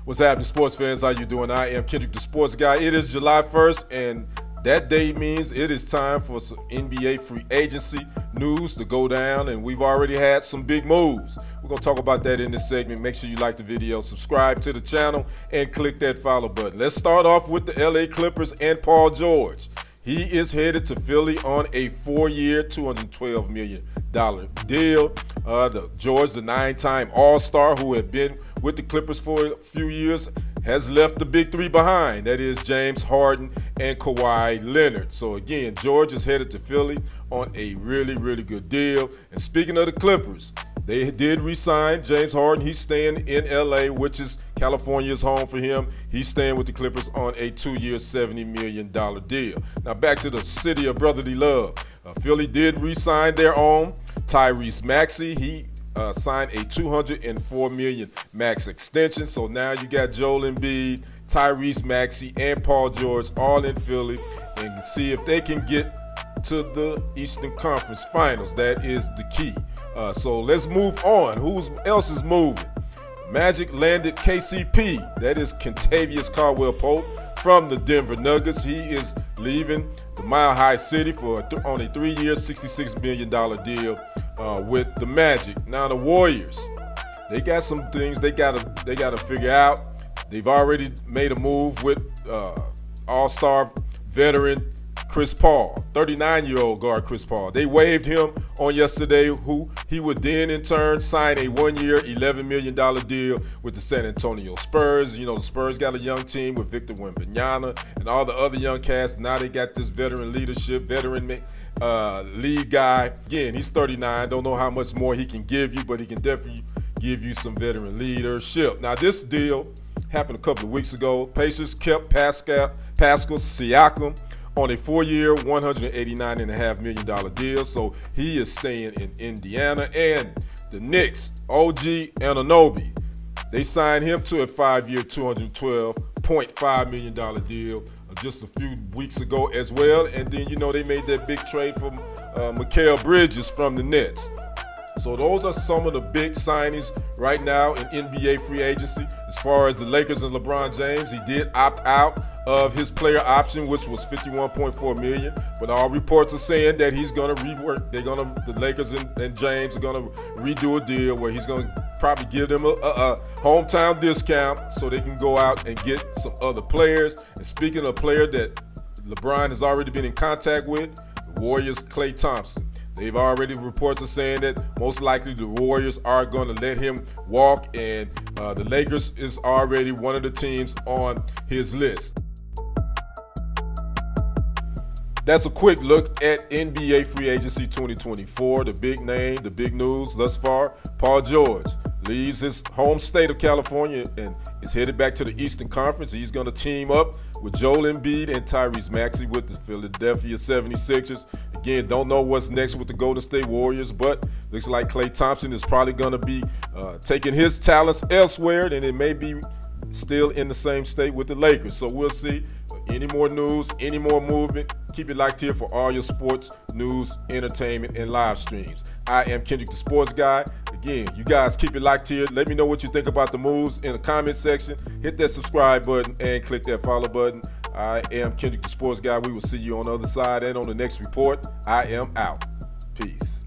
What's happening, sports fans? How you doing? I am Kendrick, the sports guy. It is July 1st, and that day means it is time for some NBA free agency news to go down, and we've already had some big moves. We're going to talk about that in this segment. Make sure you like the video, subscribe to the channel, and click that follow button. Let's start off with the LA Clippers and Paul George. He is headed to Philly on a 4-year, $212 million deal. George, the 9-time All-Star who had been with the Clippers for a few years, has left the big three behind. That is James Harden and Kawhi Leonard. So again, George is headed to Philly on a really, really good deal. And speaking of the Clippers, they did re-sign James Harden. He's staying in LA, which is California's home for him. He's staying with the Clippers on a 2-year, $70 million deal. Now back to the city of brotherly love. Philly did re-sign their own Tyrese Maxey. He signed a $204 million max extension. So now you got Joel Embiid, Tyrese Maxey, and Paul George all in Philly, and see if they can get to the Eastern Conference Finals. That is the key. So let's move on. Who else is moving? Magic landed KCP. That is Kentavious Caldwell-Pope from the Denver Nuggets. He is leaving the Mile High City for on a 3-year, $66 million deal with the Magic. Now the Warriors, they got some things they gotta figure out. They've already made a move with All-Star veteran Chris Paul, 39-year-old guard Chris Paul. They waived him on yesterday, who he would then in turn sign a 1-year, $11 million deal with the San Antonio Spurs. You know, the Spurs got a young team with Victor Wembanyama and all the other young cast. Now they got this veteran leadership, veteran lead guy. Again, he's 39. Don't know how much more he can give you, but he can definitely give you some veteran leadership. Now this deal happened a couple of weeks ago. Pacers kept Pascal Siakam on a 4-year, $189.5 million deal. So he is staying in Indiana. And the Knicks, OG Anunoby, they signed him to a 5-year, $212.5 million deal just a few weeks ago as well. And then, you know, they made that big trade for Mikal Bridges from the Nets. So those are some of the big signings right now in NBA free agency. As far as the Lakers and LeBron James, he did opt out of his player option, which was $51.4 million. But all reports are saying that he's going to rework. The Lakers and James are going to redo a deal where he's going to probably give them a hometown discount so they can go out and get some other players. And speaking of a player that LeBron has already been in contact with, the Warriors' Klay Thompson. They've already, reports are saying that most likely the Warriors are going to let him walk, and the Lakers is already one of the teams on his list. That's a quick look at NBA free agency 2024. The big name, the big news thus far: Paul George leaves his home state of California and is headed back to the Eastern Conference. He's going to team up with Joel Embiid and Tyrese Maxey with the Philadelphia 76ers. Again, don't know what's next with the Golden State Warriors, but looks like Klay Thompson is probably going to be taking his talents elsewhere, and it may be still in the same state with the Lakers. So we'll see. Any more news, any more movement, keep it locked here for all your sports, news, entertainment, and live streams. I am Kendrick, the sports guy. Again, you guys keep it locked here. Let me know what you think about the moves in the comment section. Hit that subscribe button and click that follow button. I am Kendrick, the sports guy. We will see you on the other side and on the next report. I am out. Peace.